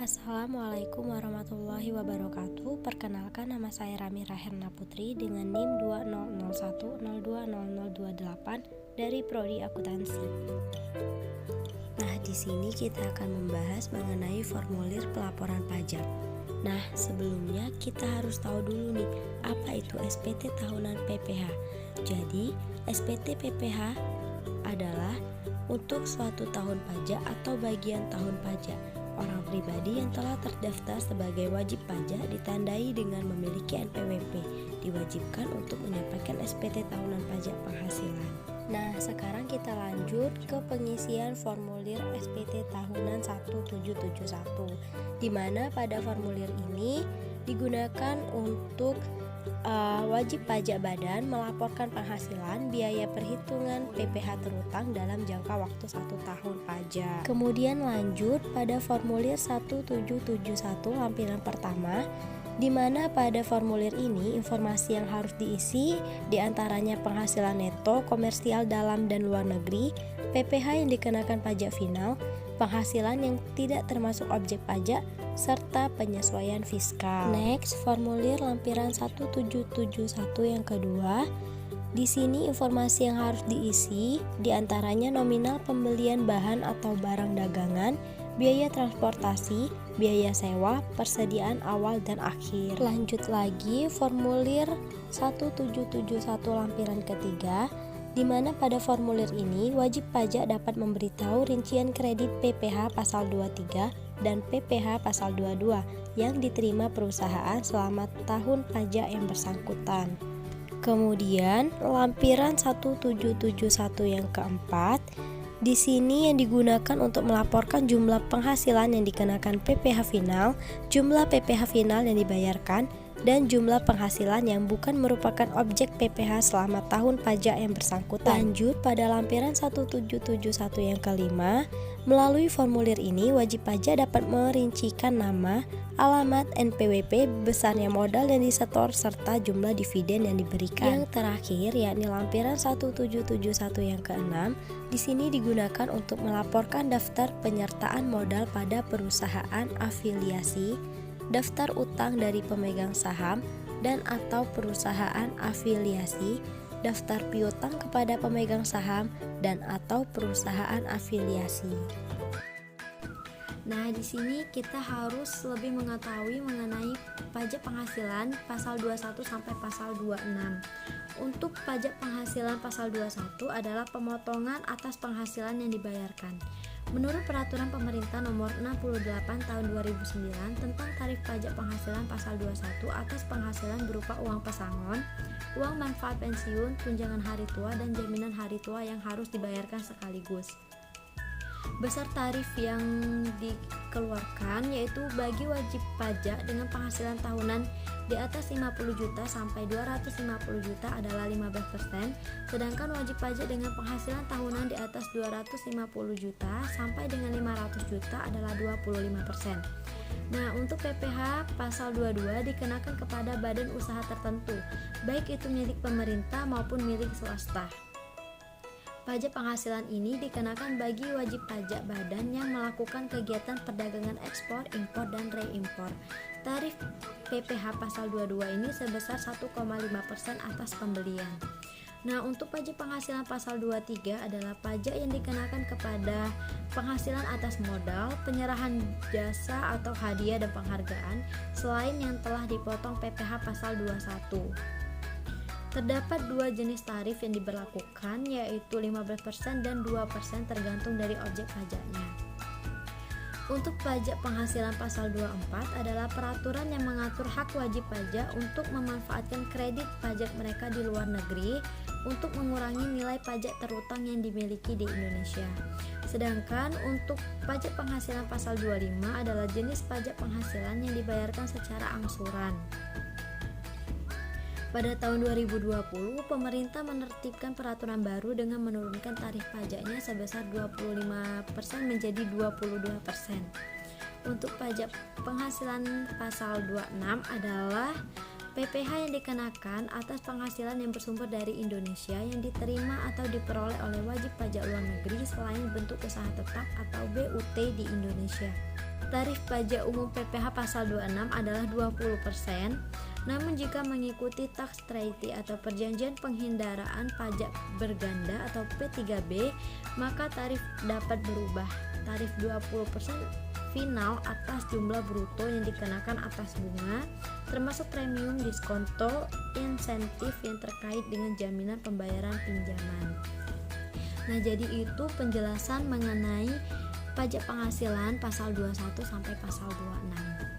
Assalamualaikum warahmatullahi wabarakatuh. Perkenalkan, nama saya Ramira Herna Putri dengan NIM 2001020028 dari Prodi Akuntansi. Nah, di sini kita akan membahas mengenai formulir pelaporan pajak. Nah, sebelumnya kita harus tahu dulu nih, apa itu SPT tahunan PPh. Jadi, SPT PPh adalah untuk suatu tahun pajak atau bagian tahun pajak. Orang pribadi yang telah terdaftar sebagai wajib pajak ditandai dengan memiliki NPWP, diwajibkan untuk menyampaikan SPT tahunan pajak penghasilan. Nah, sekarang kita lanjut ke pengisian formulir SPT tahunan 1771, di mana pada formulir ini digunakan untuk wajib pajak badan melaporkan penghasilan, biaya perhitungan PPh terutang dalam jangka waktu 1 tahun pajak. Kemudian lanjut pada formulir 1771 lampiran pertama, di mana pada formulir ini informasi yang harus diisi diantaranya penghasilan neto, komersial dalam dan luar negeri, PPh yang dikenakan pajak final, penghasilan yang tidak termasuk objek pajak, serta penyesuaian fiskal. Next, formulir lampiran 1771 yang kedua. Di sini informasi yang harus diisi diantaranya nominal pembelian bahan atau barang dagangan, biaya transportasi, biaya sewa, persediaan awal dan akhir. Lanjut lagi formulir 1771 lampiran ketiga, di mana pada formulir ini wajib pajak dapat memberitahu rincian kredit PPh pasal 23 dan PPh pasal 22 yang diterima perusahaan selama tahun pajak yang bersangkutan. Kemudian lampiran 1771 yang keempat, di sini yang digunakan untuk melaporkan jumlah penghasilan yang dikenakan PPh final, jumlah PPh final yang dibayarkan, dan jumlah penghasilan yang bukan merupakan objek PPh selama tahun pajak yang bersangkutan. Lanjut pada lampiran 1771 yang kelima, melalui formulir ini wajib pajak dapat merincikan nama, alamat, NPWP, besarnya modal yang disetor, serta jumlah dividen yang diberikan. Yang terakhir yakni lampiran 1771 yang keenam, di sini digunakan untuk melaporkan daftar penyertaan modal pada perusahaan afiliasi, daftar utang dari pemegang saham dan atau perusahaan afiliasi, daftar piutang kepada pemegang saham dan atau perusahaan afiliasi. Nah, di sini kita harus lebih mengetahui mengenai pajak penghasilan pasal 21 sampai pasal 26. Untuk pajak penghasilan pasal 21 adalah pemotongan atas penghasilan yang dibayarkan. Menurut Peraturan Pemerintah Nomor 68 Tahun 2009 tentang Tarif Pajak Penghasilan Pasal 21 atas penghasilan berupa uang pesangon, uang manfaat pensiun, tunjangan hari tua, dan jaminan hari tua yang harus dibayarkan sekaligus. Besar tarif yang dikeluarkan yaitu bagi wajib pajak dengan penghasilan tahunan di atas 50 juta sampai 250 juta adalah 15%, sedangkan wajib pajak dengan penghasilan tahunan di atas 250 juta sampai dengan 500 juta adalah 25%. Nah, untuk PPh pasal 22 dikenakan kepada badan usaha tertentu, baik itu milik pemerintah maupun milik swasta. Pajak penghasilan ini dikenakan bagi wajib pajak badan yang melakukan kegiatan perdagangan ekspor, impor, dan reimpor. Tarif PPh pasal 22 ini sebesar 1,5% atas pembelian. Nah, untuk pajak penghasilan pasal 23 adalah pajak yang dikenakan kepada penghasilan atas modal, penyerahan jasa atau hadiah dan penghargaan, selain yang telah dipotong PPh pasal 21. Terdapat dua jenis tarif yang diberlakukan, yaitu 15% dan 2% tergantung dari objek pajaknya. Untuk pajak penghasilan pasal 24 adalah peraturan yang mengatur hak wajib pajak untuk memanfaatkan kredit pajak mereka di luar negeri untuk mengurangi nilai pajak terutang yang dimiliki di Indonesia. Sedangkan untuk pajak penghasilan pasal 25 adalah jenis pajak penghasilan yang dibayarkan secara angsuran. Pada tahun 2020, pemerintah menertibkan peraturan baru dengan menurunkan tarif pajaknya sebesar 25% menjadi 22%. Untuk pajak penghasilan pasal 26 adalah PPh yang dikenakan atas penghasilan yang bersumber dari Indonesia yang diterima atau diperoleh oleh wajib pajak luar negeri selain bentuk usaha tetap atau BUT di Indonesia. Tarif pajak umum PPh pasal 26 adalah 20%. Namun jika mengikuti tax treaty atau perjanjian penghindaraan pajak berganda atau P3B, maka tarif dapat berubah. Tarif 20% final atas jumlah bruto yang dikenakan atas bunga, termasuk premium, diskonto, insentif yang terkait dengan jaminan pembayaran pinjaman. Nah, jadi itu penjelasan mengenai pajak penghasilan pasal 21 sampai pasal 26.